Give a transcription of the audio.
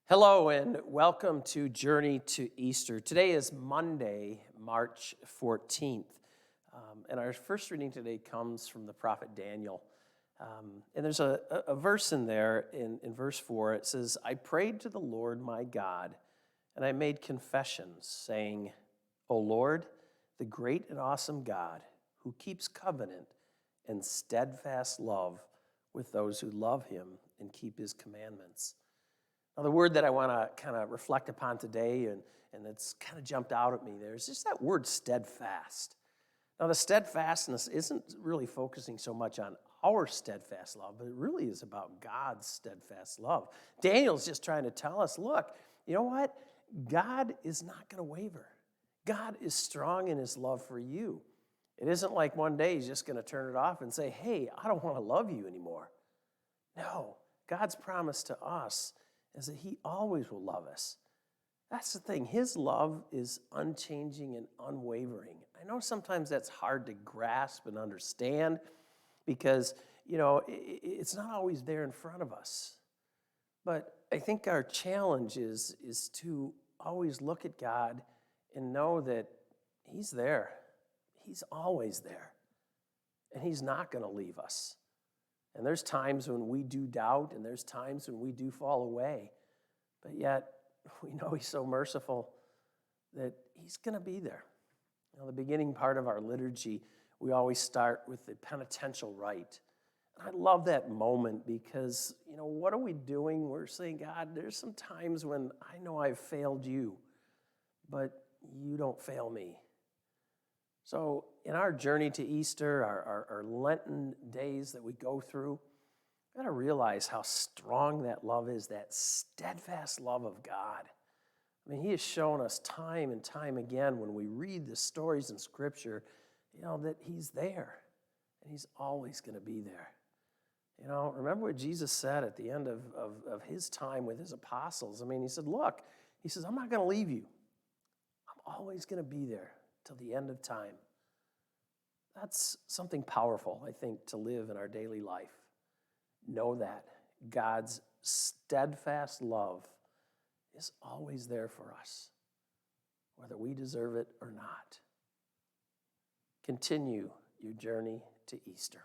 Hello and welcome to Journey to Easter. Today is Monday, March 14th. And our first reading today comes from the prophet Daniel. And there's a verse in there, in verse 4, it says, I prayed to the Lord my God, and I made confessions, saying, O Lord, the great and awesome God, who keeps covenant and steadfast love with those who love him and keep his commandments. Now, the word that I want to kind of reflect upon today, and it's kind of jumped out at me there, is just that word steadfast. Now, the steadfastness isn't really focusing so much on our steadfast love, but it really is about God's steadfast love. Daniel's just trying to tell us, look, you know what? God is not going to waver. God is strong in his love for you. It isn't like one day he's just going to turn it off and say, hey, I don't want to love you anymore. No, God's promise to us is that he always will love us. That's the thing. His love is unchanging and unwavering. I know sometimes that's hard to grasp and understand because, it's not always there in front of us. But I think our challenge is to always look at God and know that he's there. He's always there. And he's not going to leave us. And there's times when we do doubt, and there's times when we do fall away. But yet, we know he's so merciful that he's going to be there. The beginning part of our liturgy, we always start with the penitential rite. And I love that moment because, what are we doing? We're saying, God, there's some times when I know I've failed you, but you don't fail me. So in our journey to Easter, our Lenten days that we go through, we've got to realize how strong that love is, that steadfast love of God. I mean, he has shown us time and time again when we read the stories in Scripture, that he's there, and he's always going to be there. Remember what Jesus said at the end of his time with his apostles. I mean, he said, look, I'm not going to leave you. I'm always going to be there till the end of time. That's something powerful, I think, to live in our daily life. Know that God's steadfast love is always there for us, whether we deserve it or not. Continue your journey to Easter.